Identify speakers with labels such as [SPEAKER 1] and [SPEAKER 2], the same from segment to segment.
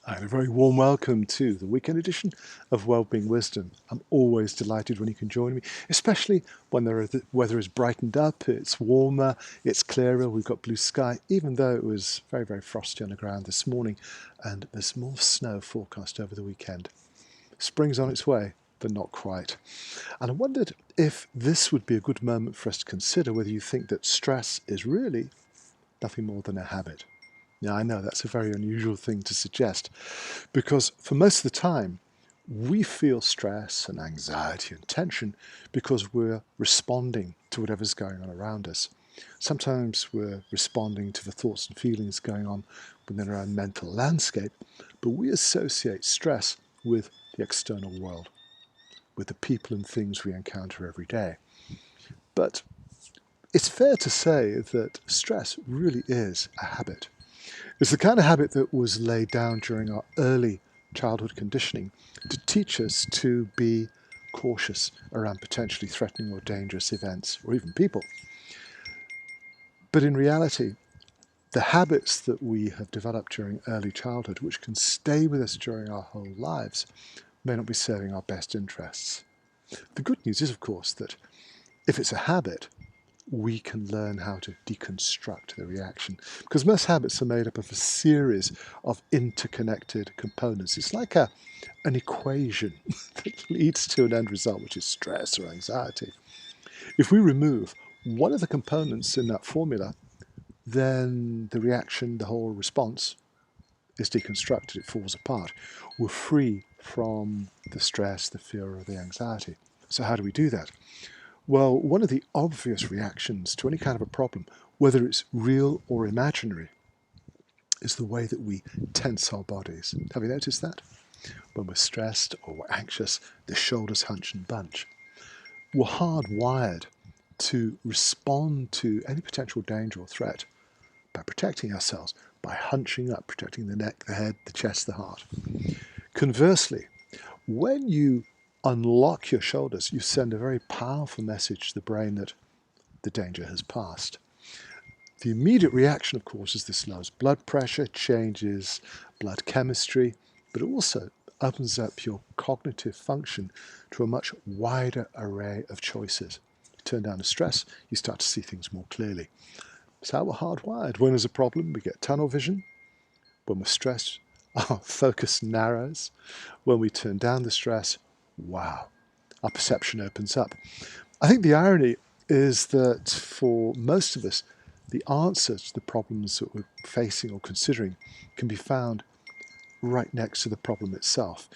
[SPEAKER 1] And a very warm welcome to the weekend edition of Wellbeing Wisdom. I'm always delighted when you can join me, especially when the weather has brightened up, it's warmer, it's clearer, we've got blue sky, even though it was very, very frosty on the ground this morning, and there's more snow forecast over the weekend. Spring's on its way, but not quite. And I wondered if this would be a good moment for us to consider whether you think that stress is really nothing more than a habit. Now, I know that's a very unusual thing to suggest because for most of the time, we feel stress and anxiety and tension because we're responding to whatever's going on around us. Sometimes we're responding to the thoughts and feelings going on within our own mental landscape, but we associate stress with the external world, with the people and things we encounter every day. But it's fair to say that stress really is a habit. It's the kind of habit that was laid down during our early childhood conditioning to teach us to be cautious around potentially threatening or dangerous events or even people. But in reality, the habits that we have developed during early childhood, which can stay with us during our whole lives, may not be serving our best interests. The good news is, of course, that if it's a habit, we can learn how to deconstruct the reaction. Because most habits are made up of a series of interconnected components. It's like an equation that leads to an end result, which is stress or anxiety. If we remove one of the components in that formula, then the reaction, the whole response, is deconstructed, it falls apart. We're free from the stress, the fear, or the anxiety. So how do we do that? Well, one of the obvious reactions to any kind of a problem, whether it's real or imaginary, is the way that we tense our bodies. Have you noticed that? When we're stressed or we're anxious, the shoulders hunch and bunch. We're hardwired to respond to any potential danger or threat by protecting ourselves, by hunching up, protecting the neck, the head, the chest, the heart. Conversely, when you unlock your shoulders, you send a very powerful message to the brain that the danger has passed. The immediate reaction, of course, is this lowers blood pressure, changes blood chemistry, but it also opens up your cognitive function to a much wider array of choices. You turn down the stress, you start to see things more clearly. It's how we're hardwired. When there's a problem, we get tunnel vision. When we're stressed, our focus narrows. When we turn down the stress, wow, our perception opens up. I think the irony is that for most of us, the answer to the problems that we're facing or considering can be found right next to the problem itself.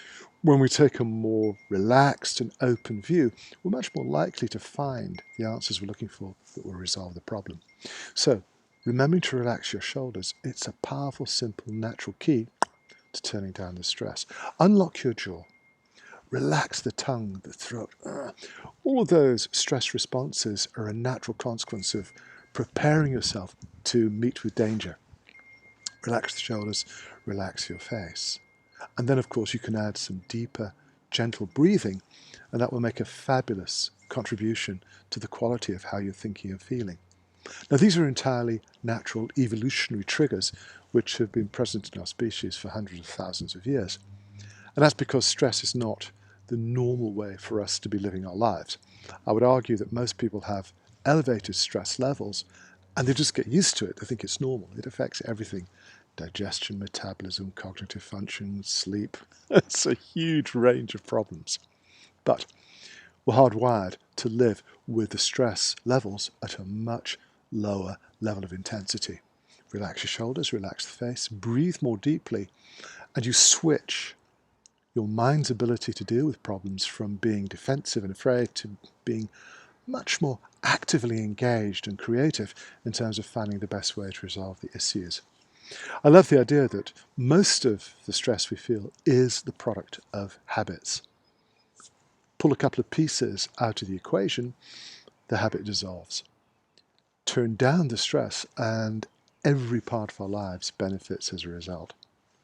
[SPEAKER 1] When we take a more relaxed and open view, we're much more likely to find the answers we're looking for that will resolve the problem. So, remembering to relax your shoulders, it's a powerful, simple, natural key to turning down the stress. Unlock your jaw. Relax the tongue, the throat. All of those stress responses are a natural consequence of preparing yourself to meet with danger. Relax the shoulders, relax your face. And then, of course, you can add some deeper, gentle breathing, and that will make a fabulous contribution to the quality of how you're thinking and feeling. Now, these are entirely natural evolutionary triggers which have been present in our species for hundreds of thousands of years. And that's because stress is not the normal way for us to be living our lives. I would argue that most people have elevated stress levels and they just get used to it. They think it's normal. It affects everything: digestion, metabolism, cognitive function, sleep. It's a huge range of problems. But we're hardwired to live with the stress levels at a much lower level of intensity. Relax your shoulders, relax the face, breathe more deeply, and you switch your mind's ability to deal with problems from being defensive and afraid to being much more actively engaged and creative in terms of finding the best way to resolve the issues. I love the idea that most of the stress we feel is the product of habits. Pull a couple of pieces out of the equation, the habit dissolves. Turn down the stress and every part of our lives benefits as a result.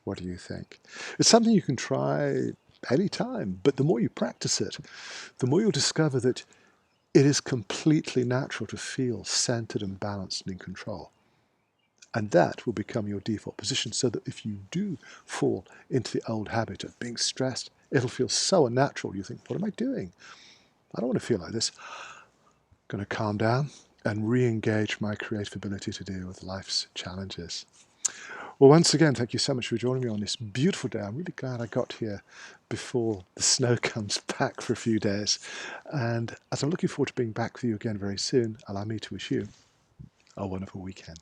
[SPEAKER 1] What do you think? It's something you can try anytime, but the more you practice it, the more you'll discover that it is completely natural to feel centered and balanced and in control. And that will become your default position, so that if you do fall into the old habit of being stressed, it'll feel so unnatural. You think, what am I doing? I don't want to feel like this. I'm going to calm down and re-engage my creative ability to deal with life's challenges. Well, once again, thank you so much for joining me on this beautiful day. I'm really glad I got here before the snow comes back for a few days. And as I'm looking forward to being back with you again very soon, allow me to wish you a wonderful weekend.